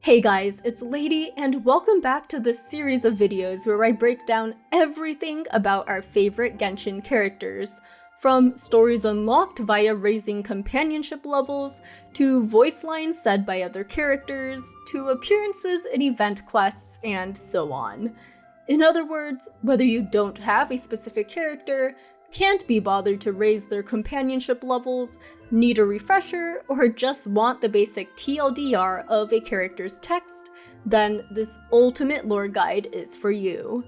Hey guys, it's Lady, and welcome back to this series of videos where I break down everything about our favorite Genshin characters, from stories unlocked via raising companionship levels, to voice lines said by other characters, to appearances in event quests, and so on. In other words, whether you don't have a specific character, can't be bothered to raise their companionship levels, need a refresher, or just want the basic TLDR of a character's text, then this ultimate lore guide is for you.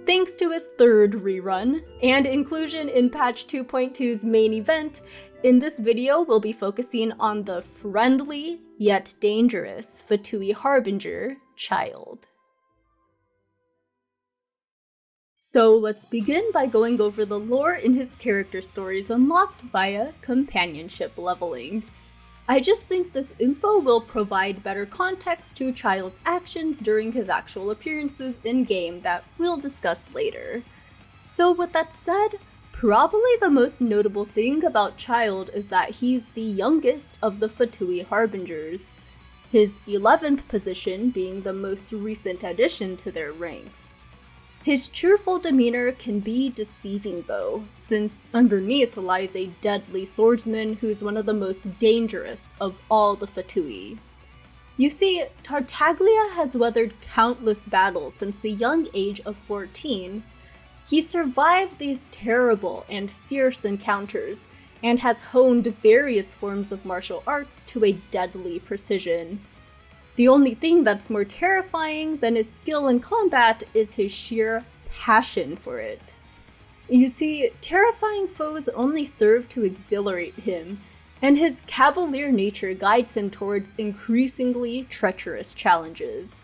Thanks to its third rerun, and inclusion in patch 2.2's main event, in this video we'll be focusing on the friendly, yet dangerous Fatui Harbinger, Childe. So let's begin by going over the lore in his character stories unlocked via companionship leveling. I just think this info will provide better context to Childe's actions during his actual appearances in-game that we'll discuss later. So with that said, probably the most notable thing about Childe is that he's the youngest of the Fatui Harbingers, his 11th position being the most recent addition to their ranks. His cheerful demeanor can be deceiving though, since underneath lies a deadly swordsman who's one of the most dangerous of all the Fatui. You see, Tartaglia has weathered countless battles since the young age of 14. He survived these terrible and fierce encounters, and has honed various forms of martial arts to a deadly precision. The only thing that's more terrifying than his skill in combat is his sheer passion for it. You see, terrifying foes only serve to exhilarate him, and his cavalier nature guides him towards increasingly treacherous challenges.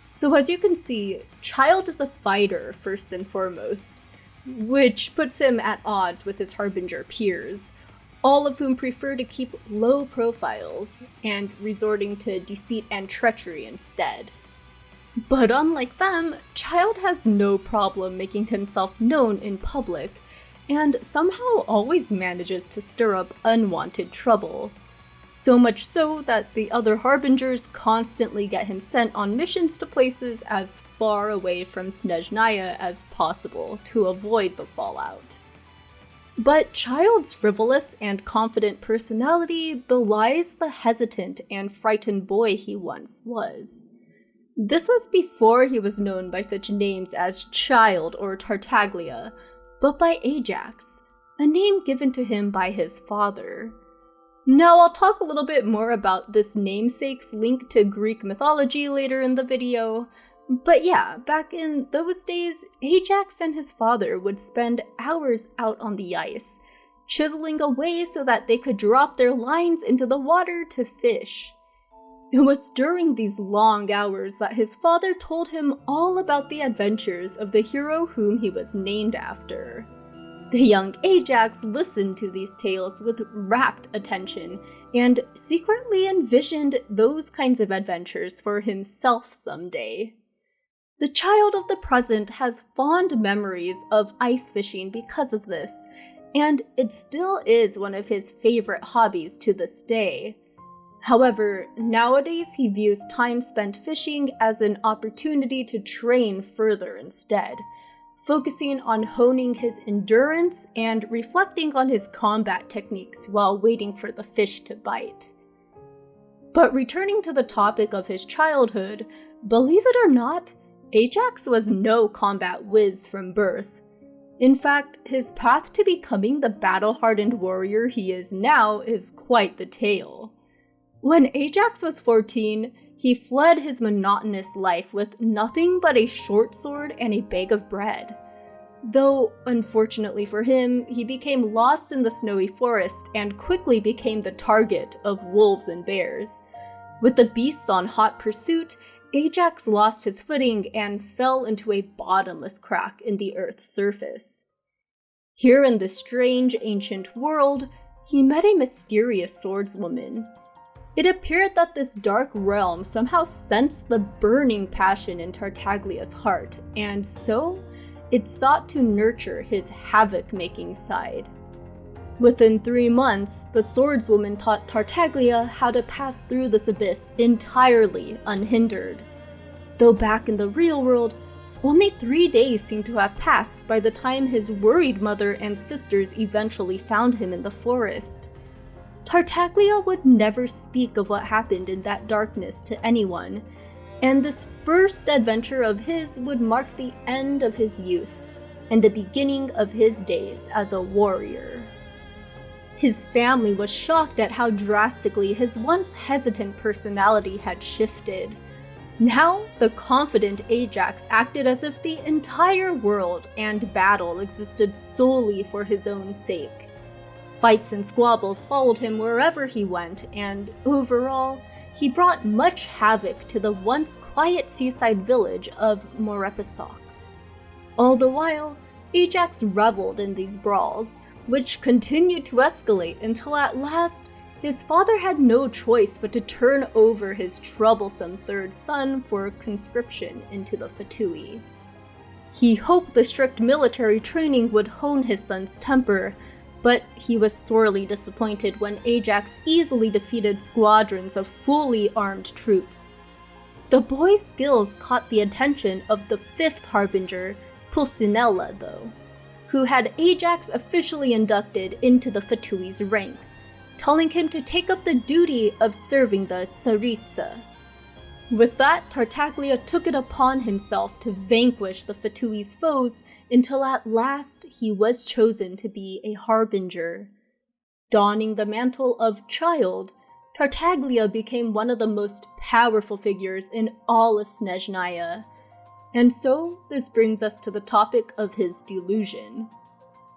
So as you can see, Childe is a fighter first and foremost, which puts him at odds with his Harbinger peers, all of whom prefer to keep low profiles and resorting to deceit and treachery instead. But unlike them, Childe has no problem making himself known in public, and somehow always manages to stir up unwanted trouble. So much so that the other Harbingers constantly get him sent on missions to places as far away from Snezhnaya as possible to avoid the fallout. But Childe's frivolous and confident personality belies the hesitant and frightened boy he once was. This was before he was known by such names as Childe or Tartaglia, but by Ajax, a name given to him by his father. Now I'll talk a little bit more about this namesake's link to Greek mythology later in the video. But yeah, back in those days, Ajax and his father would spend hours out on the ice, chiseling away so that they could drop their lines into the water to fish. It was during these long hours that his father told him all about the adventures of the hero whom he was named after. The young Ajax listened to these tales with rapt attention and secretly envisioned those kinds of adventures for himself someday. The Childe of the present has fond memories of ice fishing because of this, and it still is one of his favorite hobbies to this day. However, nowadays he views time spent fishing as an opportunity to train further instead, focusing on honing his endurance and reflecting on his combat techniques while waiting for the fish to bite. But returning to the topic of his childhood, believe it or not, Ajax was no combat whiz from birth. In fact, his path to becoming the battle-hardened warrior he is now is quite the tale. When Ajax was 14, he fled his monotonous life with nothing but a short sword and a bag of bread. Though, unfortunately for him, he became lost in the snowy forest and quickly became the target of wolves and bears. With the beasts on hot pursuit, Ajax lost his footing and fell into a bottomless crack in the Earth's surface. Here in this strange ancient world, he met a mysterious swordswoman. It appeared that this dark realm somehow sensed the burning passion in Tartaglia's heart, and so it sought to nurture his havoc-making side. Within 3 months, the swordswoman taught Tartaglia how to pass through this abyss entirely unhindered. Though back in the real world, only 3 days seemed to have passed by the time his worried mother and sisters eventually found him in the forest. Tartaglia would never speak of what happened in that darkness to anyone, and this first adventure of his would mark the end of his youth and the beginning of his days as a warrior. His family was shocked at how drastically his once hesitant personality had shifted. Now, the confident Ajax acted as if the entire world and battle existed solely for his own sake. Fights and squabbles followed him wherever he went, and overall, he brought much havoc to the once quiet seaside village of Morepisoc. All the while, Ajax reveled in these brawls, which continued to escalate until at last, his father had no choice but to turn over his troublesome third son for conscription into the Fatui. He hoped the strict military training would hone his son's temper, but he was sorely disappointed when Ajax easily defeated squadrons of fully armed troops. The boy's skills caught the attention of the fifth harbinger, Pulcinella, though, who had Ajax officially inducted into the Fatui's ranks, telling him to take up the duty of serving the Tsaritsa. With that, Tartaglia took it upon himself to vanquish the Fatui's foes until at last he was chosen to be a harbinger. Donning the mantle of Childe, Tartaglia became one of the most powerful figures in all of Snezhnaya. And so, this brings us to the topic of his delusion.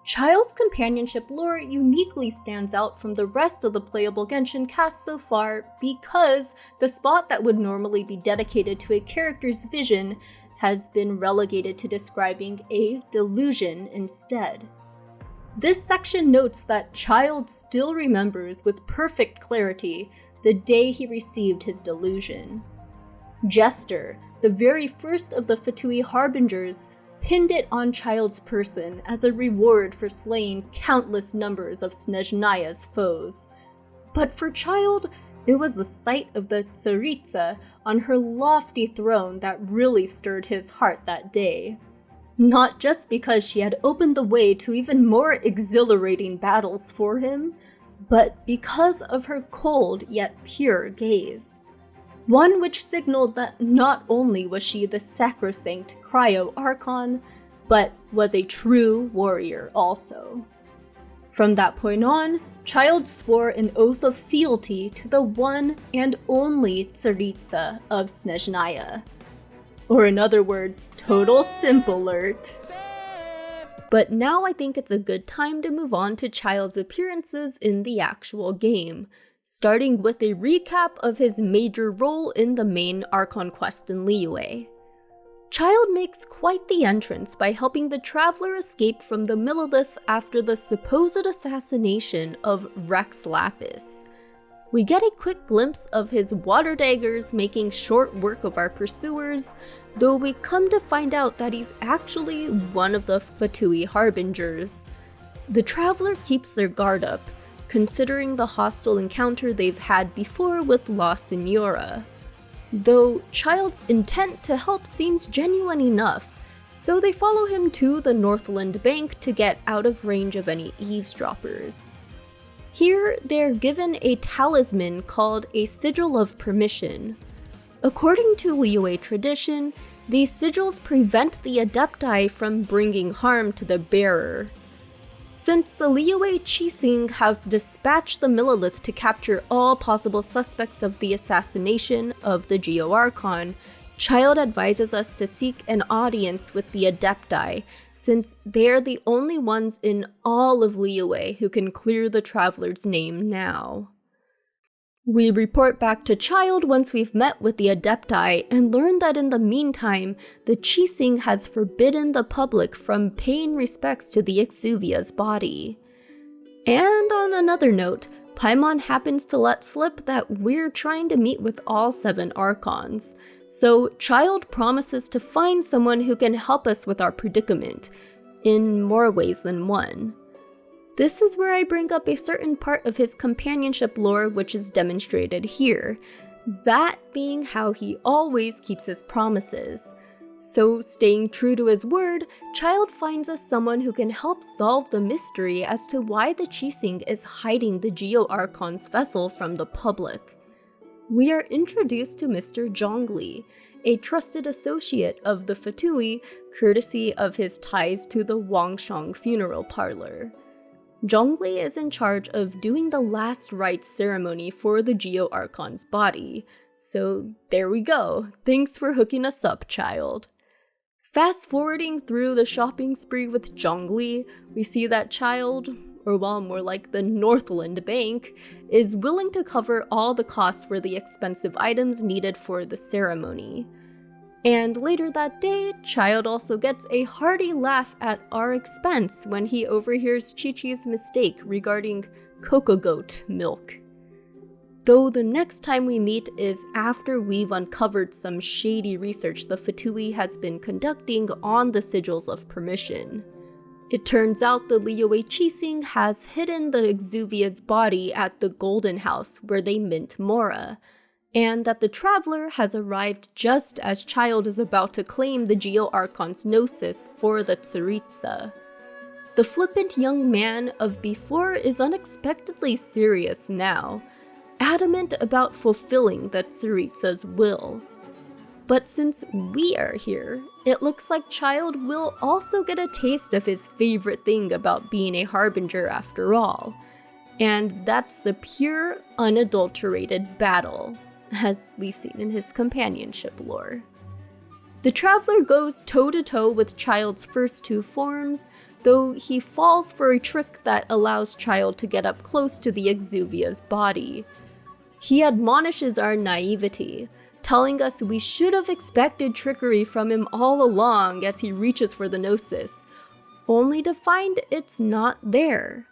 Childe's companionship lore uniquely stands out from the rest of the playable Genshin cast so far because the spot that would normally be dedicated to a character's vision has been relegated to describing a delusion instead. This section notes that Childe still remembers with perfect clarity the day he received his delusion. Jester, the very first of the Fatui harbingers, pinned it on Childe's person as a reward for slaying countless numbers of Snezhnaya's foes. But for Childe, it was the sight of the Tsaritsa on her lofty throne that really stirred his heart that day. Not just because she had opened the way to even more exhilarating battles for him, but because of her cold yet pure gaze. One which signaled that not only was she the sacrosanct Archon, but was a true warrior also. From that point on, Childe swore an oath of fealty to the one and only Tsaritsa of Snezhnaya. Or in other words, total simp alert. But now I think it's a good time to move on to Childe's appearances in the actual game, starting with a recap of his major role in the main Archon quest in Liyue. Childe makes quite the entrance by helping the traveler escape from the Millelith after the supposed assassination of Rex Lapis. We get a quick glimpse of his water daggers making short work of our pursuers, though we come to find out that he's actually one of the Fatui harbingers. The traveler keeps their guard up, considering the hostile encounter they've had before with La Signora. Though Childe's intent to help seems genuine enough, so they follow him to the Northland Bank to get out of range of any eavesdroppers. Here, they're given a talisman called a Sigil of Permission. According to Liyue tradition, these sigils prevent the Adepti from bringing harm to the bearer. Since the Liyue Qixing have dispatched the Millelith to capture all possible suspects of the assassination of the Geo-Archon, Childe advises us to seek an audience with the Adepti, since they're the only ones in all of Liyue who can clear the traveler's name now. We report back to Childe once we've met with the Adepti and learn that in the meantime, the Qixing has forbidden the public from paying respects to the Exuvia's body. And on another note, Paimon happens to let slip that we're trying to meet with all 7 Archons, so Childe promises to find someone who can help us with our predicament, in more ways than one. This is where I bring up a certain part of his companionship lore which is demonstrated here, that being how he always keeps his promises. So, staying true to his word, Childe finds us someone who can help solve the mystery as to why the Qixing is hiding the Geo-Archon's vessel from the public. We are introduced to Mr. Zhongli, a trusted associate of the Fatui, courtesy of his ties to the Wangshang funeral parlor. Zhongli is in charge of doing the last rites ceremony for the Geo-Archon's body. So there we go. Thanks for hooking us up, Childe. Fast forwarding through the shopping spree with Zhongli, we see that Childe, or well, more like the Northland Bank, is willing to cover all the costs for the expensive items needed for the ceremony. And later that day, Childe also gets a hearty laugh at our expense when he overhears Chi-Chi's mistake regarding cocoa goat milk. Though the next time we meet is after we've uncovered some shady research the Fatui has been conducting on the sigils of permission. It turns out the Liyue Qixing has hidden the Exuvia's body at the Golden House where they mint Mora, and that the Traveler has arrived just as Childe is about to claim the Geo-Archon's Gnosis for the Tsaritsa. The flippant young man of before is unexpectedly serious now, adamant about fulfilling the Tsaritsa's will. But since we are here, it looks like Childe will also get a taste of his favorite thing about being a harbinger after all, and that's the pure, unadulterated battle, as we've seen in his companionship lore. The Traveler goes toe-to-toe with Childe's first two forms, though he falls for a trick that allows Childe to get up close to the Exuvia's body. He admonishes our naivety, telling us we should have expected trickery from him all along as he reaches for the Gnosis, only to find it's not there.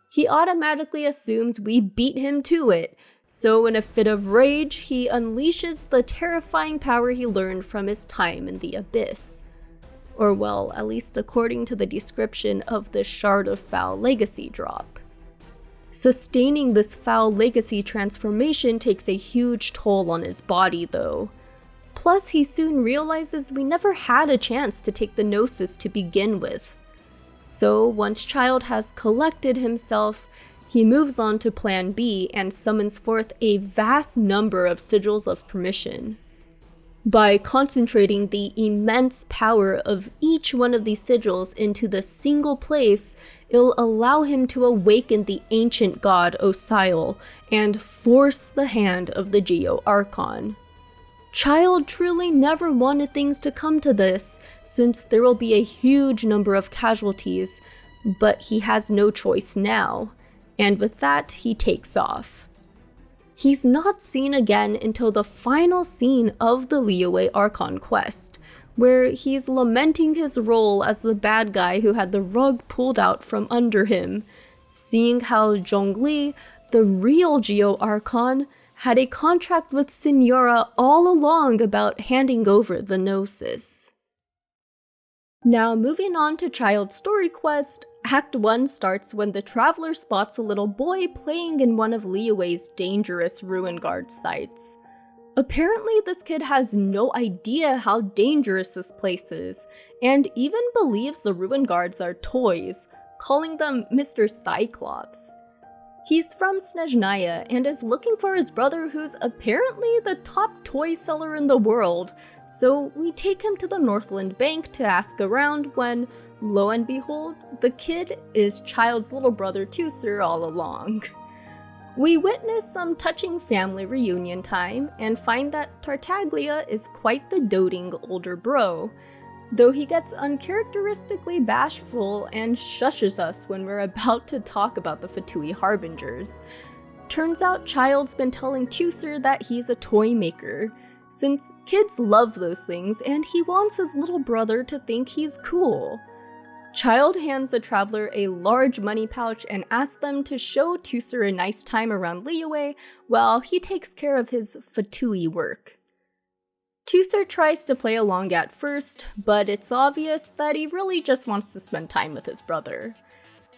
He automatically assumes we beat him to it, so in a fit of rage, he unleashes the terrifying power he learned from his time in the Abyss. Or well, at least according to the description of the Shard of Foul Legacy drop. Sustaining this Foul Legacy transformation takes a huge toll on his body though. Plus, he soon realizes we never had a chance to take the Gnosis to begin with. So once Childe has collected himself, he moves on to Plan B and summons forth a vast number of sigils of permission. By concentrating the immense power of each one of these sigils into the single place, it'll allow him to awaken the ancient god Osial and force the hand of the Geo-Archon. Childe truly never wanted things to come to this, since there will be a huge number of casualties, but he has no choice now, and with that, he takes off. He's not seen again until the final scene of the Liyue Archon quest, where he's lamenting his role as the bad guy who had the rug pulled out from under him, seeing how Zhongli, the real Geo-Archon, had a contract with Signora all along about handing over the Gnosis. Now moving on to Childe's story quest, Act 1 starts when the Traveler spots a little boy playing in one of Liyue's dangerous Ruin Guard sites. Apparently this kid has no idea how dangerous this place is, and even believes the Ruin Guards are toys, calling them Mr. Cyclops. He's from Snezhnaya and is looking for his brother who's apparently the top toy seller in the world, so we take him to the Northland Bank to ask around when, lo and behold, the kid is Childe's little brother Teucer all along. We witness some touching family reunion time and find that Tartaglia is quite the doting older bro, though he gets uncharacteristically bashful and shushes us when we're about to talk about the Fatui Harbingers. Turns out Childe's been telling Teucer that he's a toy maker, since kids love those things and he wants his little brother to think he's cool. Childe hands the Traveler a large money pouch and asks them to show Teucer a nice time around Liyue while he takes care of his Fatui work. Teucer tries to play along at first, but it's obvious that he really just wants to spend time with his brother.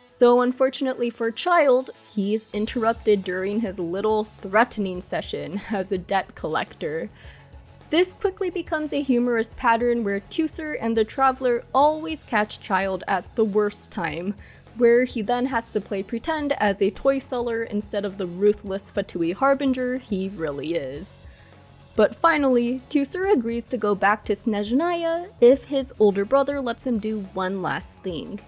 So unfortunately for Childe, he's interrupted during his little threatening session as a debt collector. This quickly becomes a humorous pattern where Teucer and the Traveler always catch Childe at the worst time, where he then has to play pretend as a toy seller instead of the ruthless Fatui harbinger he really is. But finally, Teucer agrees to go back to Snezhnaya if his older brother lets him do one last thing.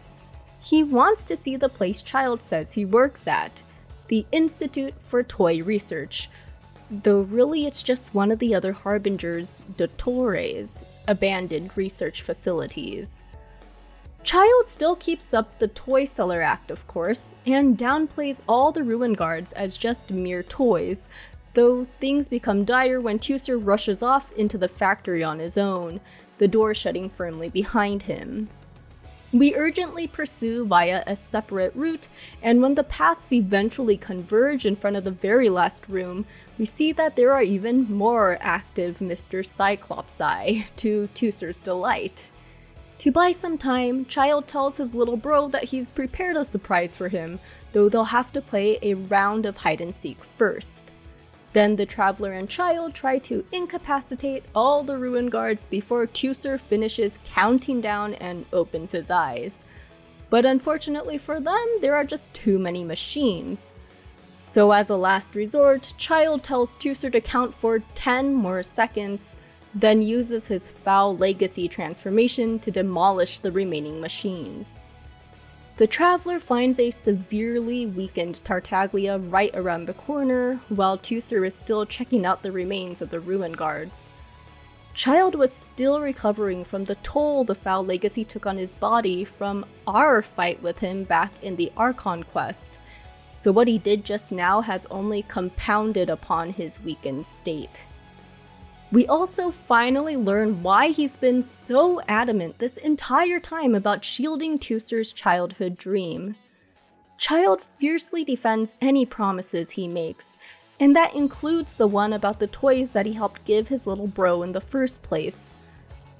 He wants to see the place Childe says he works at, the Institute for Toy Research, though really it's just one of the other harbingers' dottores, abandoned research facilities. Childe still keeps up the toy seller act, of course, and downplays all the ruin guards as just mere toys, though things become dire when Teucer rushes off into the factory on his own, the door shutting firmly behind him. We urgently pursue via a separate route, and when the paths eventually converge in front of the very last room, we see that there are even more active Mr. Cyclopsi, to Teucer's delight. To buy some time, Childe tells his little bro that he's prepared a surprise for him, though they'll have to play a round of hide-and-seek first. Then the Traveler and Childe try to incapacitate all the ruin guards before Teucer finishes counting down and opens his eyes. But unfortunately for them, there are just too many machines. So as a last resort, Childe tells Teucer to count for 10 more seconds, then uses his foul legacy transformation to demolish the remaining machines. The Traveler finds a severely weakened Tartaglia right around the corner, while Teucer is still checking out the remains of the ruin guards. Childe was still recovering from the toll the foul legacy took on his body from our fight with him back in the Archon quest, so what he did just now has only compounded upon his weakened state. We also finally learn why he's been so adamant this entire time about shielding Teucer's childhood dream. Childe fiercely defends any promises he makes, and that includes the one about the toys that he helped give his little bro in the first place.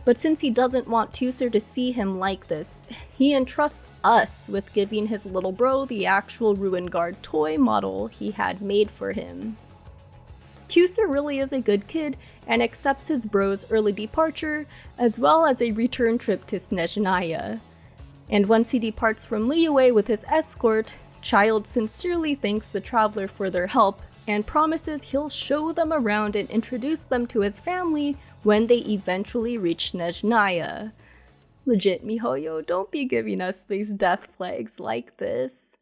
But since he doesn't want Teucer to see him like this, he entrusts us with giving his little bro the actual Ruin Guard toy model he had made for him. Teucer really is a good kid and accepts his bro's early departure, as well as a return trip to Snezhnaya. And once he departs from Liyue with his escort, Childe sincerely thanks the Traveler for their help and promises he'll show them around and introduce them to his family when they eventually reach Snezhnaya. Legit, miHoYo, don't be giving us these death flags like this.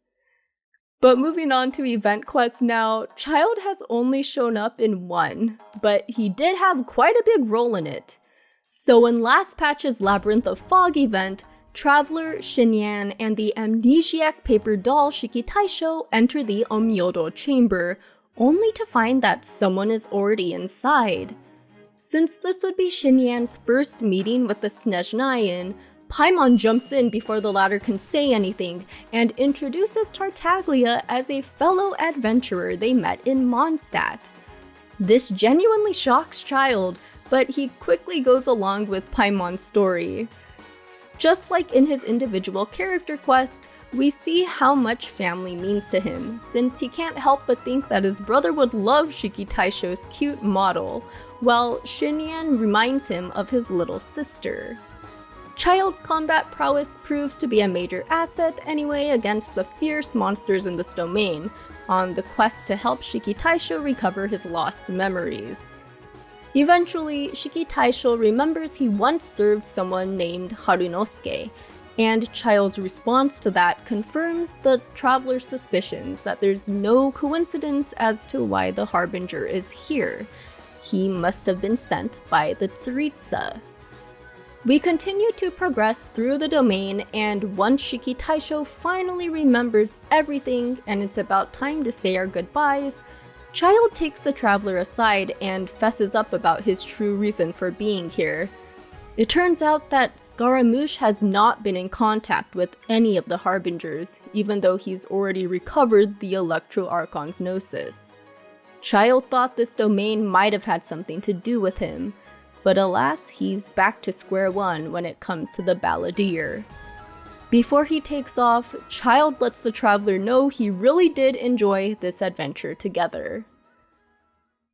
But moving on to event quests now, Childe has only shown up in one, but he did have quite a big role in it. So in last patch's Labyrinth of Fog event, Traveler, Xinyan, and the amnesiac paper doll Shiki Taisho enter the Omyodo chamber, only to find that someone is already inside. Since this would be Xinyan's first meeting with the Snezhnayan, Paimon jumps in before the latter can say anything and introduces Tartaglia as a fellow adventurer they met in Mondstadt. This genuinely shocks Childe, but he quickly goes along with Paimon's story. Just like in his individual character quest, we see how much family means to him, since he can't help but think that his brother would love Shiki Taisho's cute model, while Xinyan reminds him of his little sister. Childe's combat prowess proves to be a major asset anyway against the fierce monsters in this domain, on the quest to help Shiki Taisho recover his lost memories. Eventually, Shiki Taisho remembers he once served someone named Harunosuke, and Childe's response to that confirms the Traveler's suspicions that there's no coincidence as to why the Harbinger is here. He must have been sent by the Tsuritsa. We continue to progress through the domain, and once Shiki Taisho finally remembers everything and it's about time to say our goodbyes, Childe takes the Traveler aside and fesses up about his true reason for being here. It turns out that Scaramouche has not been in contact with any of the Harbingers, even though he's already recovered the Electro Archon's Gnosis. Childe thought this domain might have had something to do with him, but alas, he's back to square one when it comes to the Balladeer. Before he takes off, Childe lets the traveler know he really did enjoy this adventure together.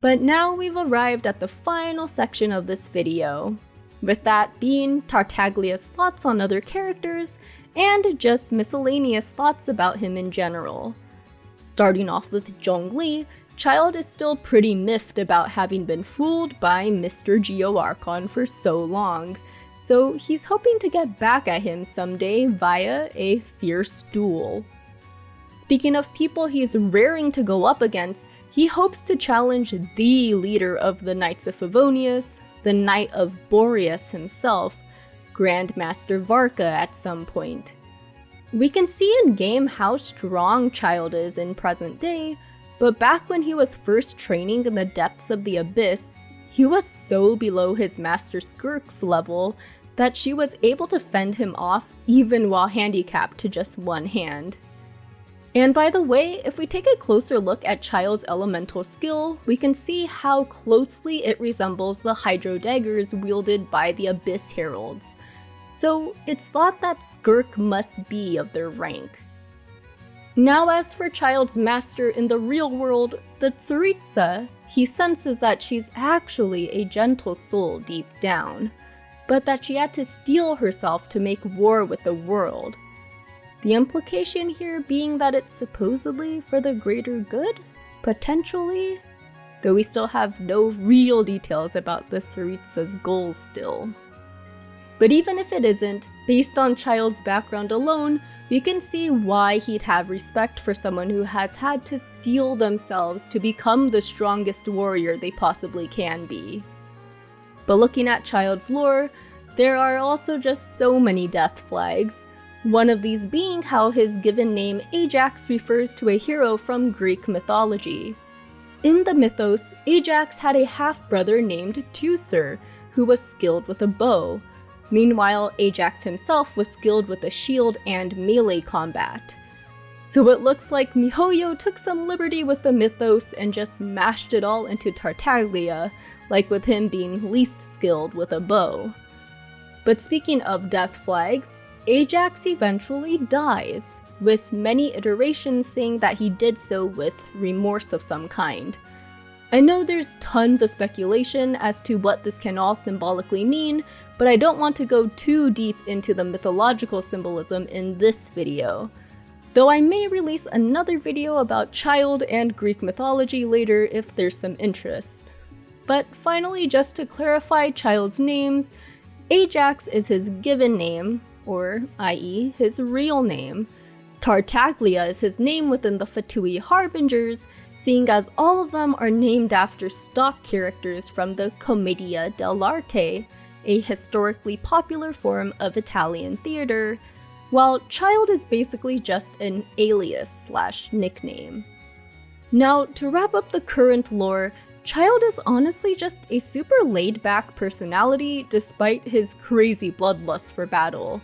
But now we've arrived at the final section of this video, with that being Tartaglia's thoughts on other characters and just miscellaneous thoughts about him in general. Starting off with Zhongli, Childe is still pretty miffed about having been fooled by Mr. Geo Archon for so long, so he's hoping to get back at him someday via a fierce duel. Speaking of people he's raring to go up against, he hopes to challenge the leader of the Knights of Favonius, the Knight of Boreas himself, Grandmaster Varka, at some point. We can see in-game how strong Childe is in present day, but back when he was first training in the depths of the Abyss, he was so below his Master Skirk's level that she was able to fend him off even while handicapped to just one hand. And by the way, if we take a closer look at Childe's elemental skill, we can see how closely it resembles the Hydro Daggers wielded by the Abyss Heralds, so it's thought that Skirk must be of their rank. Now as for Childe's master in the real world, the Tsaritsa, he senses that she's actually a gentle soul deep down, but that she had to steel herself to make war with the world. The implication here being that it's supposedly for the greater good? Potentially? Though we still have no real details about the Tsaritsa's goals still. But even if it isn't, based on Childe's background alone, we can see why he'd have respect for someone who has had to steel themselves to become the strongest warrior they possibly can be. But looking at Childe's lore, there are also just so many death flags, one of these being how his given name Ajax refers to a hero from Greek mythology. In the mythos, Ajax had a half-brother named Teucer, who was skilled with a bow. Meanwhile, Ajax himself was skilled with a shield and melee combat. So it looks like MiHoYo took some liberty with the mythos and just mashed it all into Tartaglia, like with him being least skilled with a bow. But speaking of death flags, Ajax eventually dies, with many iterations saying that he did so with remorse of some kind. I know there's tons of speculation as to what this can all symbolically mean, but I don't want to go too deep into the mythological symbolism in this video. Though I may release another video about Childe and Greek mythology later if there's some interest. But finally, just to clarify Childe's names, Ajax is his given name, or i.e. his real name. Tartaglia is his name within the Fatui Harbingers, seeing as all of them are named after stock characters from the Commedia dell'arte, a historically popular form of Italian theater, while Childe is basically just an alias/nickname. Now, to wrap up the current lore, Childe is honestly just a super laid-back personality despite his crazy bloodlust for battle.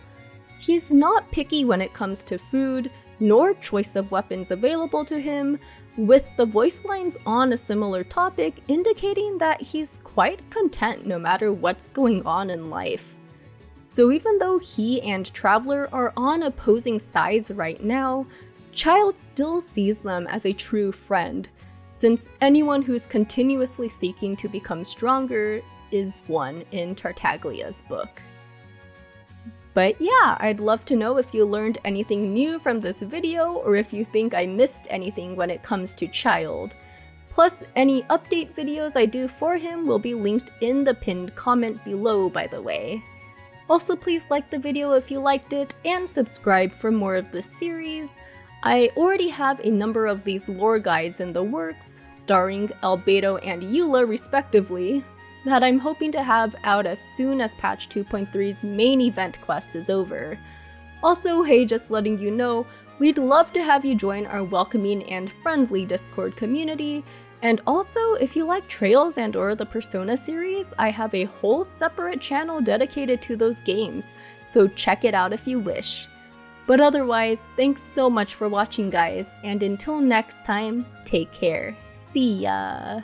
He's not picky when it comes to food, nor choice of weapons available to him, with the voice lines on a similar topic indicating that he's quite content no matter what's going on in life. So even though he and Traveler are on opposing sides right now, Childe still sees them as a true friend, since anyone who's continuously seeking to become stronger is one in Tartaglia's book. But yeah, I'd love to know if you learned anything new from this video, or if you think I missed anything when it comes to Childe. Plus, any update videos I do for him will be linked in the pinned comment below, by the way. Also, please like the video if you liked it, and subscribe for more of this series. I already have a number of these lore guides in the works, starring Albedo and Eula respectively, that I'm hoping to have out as soon as patch 2.3's main event quest is over. Also, hey, just letting you know, we'd love to have you join our welcoming and friendly Discord community, and also, if you like Trails and or the Persona series, I have a whole separate channel dedicated to those games, so check it out if you wish. But otherwise, thanks so much for watching guys, and until next time, take care. See ya!